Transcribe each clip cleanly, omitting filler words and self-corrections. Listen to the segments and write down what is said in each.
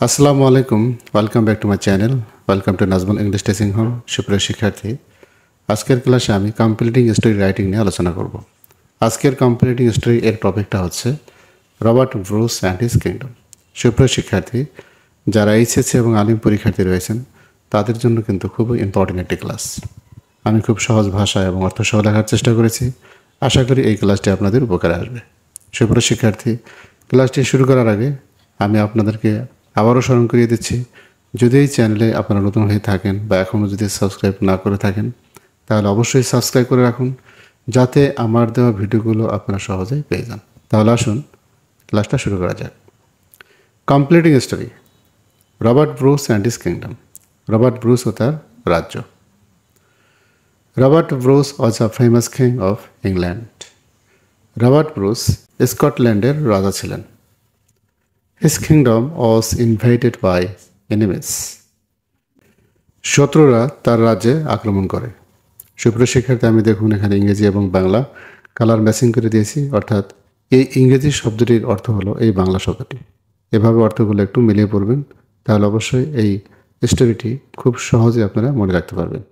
আসসালামু আলাইকুম, welcome back to my channel. Welcome to Nazmul English teaching home. সুপ্রিয় শিক্ষার্থী, আজকের ক্লাসে আমি কমপ্লিটিং স্টোরি রাইটিং নিয়ে আলোচনা করব। আজকের কমপ্লিটিং স্টোরি এর টপিকটা হচ্ছে Robert Bruce and his kingdom. সুপ্রিয় শিক্ষার্থী, যারা এইচএসসি এবং আলিম পরীক্ষার্থী রয়েছেন তাদের জন্য কিন্তু খুবই ইম্পর্টেন্ট একটি ক্লাস। আমি খুব সহজ ভাষা এবং অর্থসহ লেখার চেষ্টা করেছি। আশা করি এই ক্লাসটি আপনাদের উপকারে আসবে। সুপ্রিয় শিক্ষার্থী, ক্লাসটি শুরু করার আগে আমি আপনাদেরকে আবারও স্মরণ করিয়ে দিচ্ছি, যদি এই চ্যানেলে আপনারা নতুন হয়ে থাকেন বা এখনও যদি সাবস্ক্রাইব না করে থাকেন তাহলে অবশ্যই সাবস্ক্রাইব করে রাখুন, যাতে আমার দেওয়া ভিডিওগুলো আপনারা সহজেই পেয়ে যান। তাহলে আসুন ক্লাসটা শুরু করা যাক। Completing story, Robert Bruce and his kingdom. Robert Bruce ও তার রাজ্য। Robert Bruce was a famous king of England. Robert Bruce স্কটল্যান্ডের রাজা ছিলেন। His kingdom was invaded by enemies. শত্রুরা তার রাজ্যে আক্রমণ করে। সুপ্রিয় শিক্ষার্থী, আমি দেখুন এখানে ইংরেজি এবং বাংলা কালার ম্যাচিং করে দিয়েছি, অর্থাৎ এই ইংরেজি শব্দটির অর্থ হলো এই বাংলা শব্দটি। এভাবে অর্থগুলো একটু মিলিয়ে পড়বেন, তাহলে অবশ্যই এই স্টোরিটি খুব সহজে আপনারা মনে রাখতে পারবেন।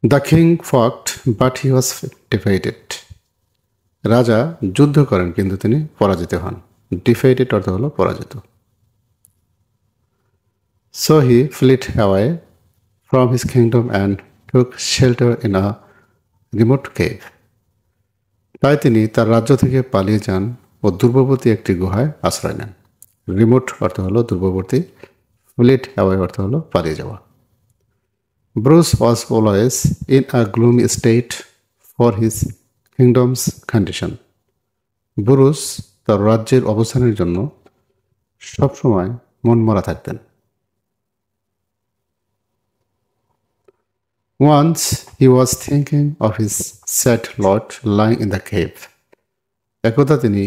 দ্য কিং ফট বাট হি ওয়াজ ডিফাইটেড। রাজা যুদ্ধ করেন কিন্তু তিনি পরাজিত হন। ডিফাইটেড অর্থ হলো পরাজিত। So he fled away from his kingdom and took shelter in a remote cave. তাই তিনি তার রাজ্য থেকে পালিয়ে যান ও দূরবর্তী একটি গুহায় আশ্রয় নেন। রিমোট অর্থ হলো দূরবর্তী, ফ্লিট অ্যাওয়ে অর্থ হলো পালিয়ে যাওয়া। Bruce was always in a gloomy state for his kingdoms condition. Bruce তার রাজ্যের অবস্থানের জন্য সবসময় মনমরা থাকতেন। Once he was thinking of his sad lot lying in the cave. একদা তিনি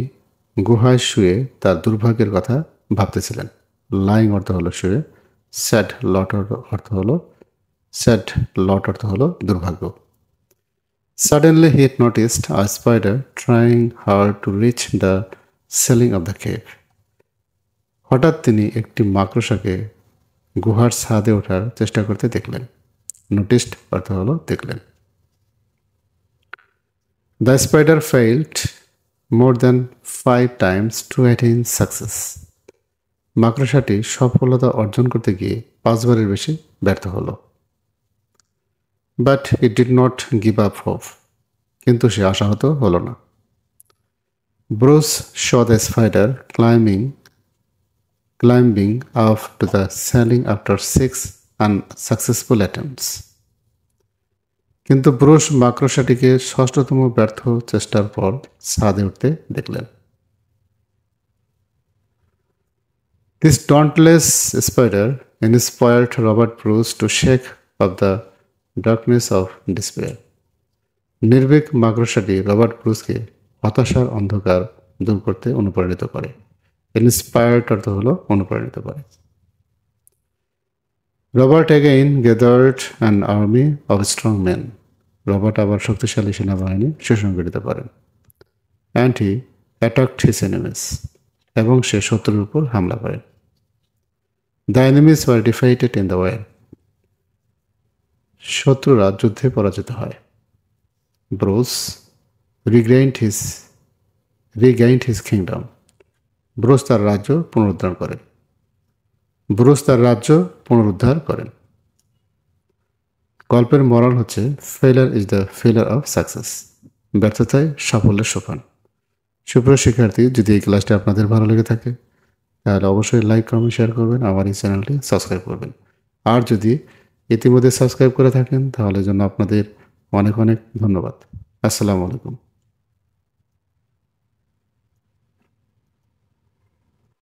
গুহায় শুয়ে তার দুর্ভাগ্যের কথা ভাবতেছিলেন। লাইং অর্থ হলো শুয়ে, স্যাড লট অর্থ হলো দুর্ভাগ্য। Suddenly he had noticed a spider trying hard to reach the ceiling of the cave. হঠাৎ তিনি একটি মাকড়সাকে গুহার ছাদে ওঠার চেষ্টা করতে দেখলেন। নোটিসড অর্থ হলো দেখলেন। The spider failed more than 5 times to attain success. মাকড়সাটি সফলতা অর্জন করতে গিয়ে 5 বারের বেশি ব্যর্থ হলো। But it did not give up hope. কিন্তু সে আশাহত হলো না। Bruce saw the spider climbing up to the ceiling after 6 unsuccessful attempts. কিন্তু ব্রুস মাকড়সাটিকে 6তম ব্যর্থ চেষ্টার পর ছাদে উঠতে দেখলেন। This dauntless spider inspired Robert Bruce to shake off the darkness of despair. নির্ভীক মাকড়সাটি রবার্ট ব্রুসকে হতাশার অন্ধকার দূর করতে অনুপ্রাণিত করে। ইন্সপায়ার্ড অর্থ হলো অনুপ্রাণিত করে। Robert again gathered an army of strong men. Robert আবার শক্তিশালী সেনাবাহিনী সুসংগঠিত করেন। And he attacked his enemies. এবং সে শত্রুর উপর হামলা করেন। The enemies were defeated in the war. শত্রুরা যুদ্ধে পরাজিত হয়। Bruce regained his kingdom. Bruce তার রাজ্য পুনরুদ্ধার করেন। গল্পের মরাল হচ্ছে failure is the failure of success. ব্যর্থতায় সাফল্যের সোপান। সুপ্রিয় শিক্ষার্থী, যদি এই ক্লাসটি আপনাদের ভালো লেগে থাকে তাহলে অবশ্যই লাইক, কমেন্ট, শেয়ার করবেন। আমার এই চ্যানেলটি সাবস্ক্রাইব করবেন। আর যদি ইতিমধ্যে সাবস্ক্রাইব করে থাকেন তাহলে জন্য আপনাদের অনেক অনেক ধন্যবাদ। আসসালামু আলাইকুম।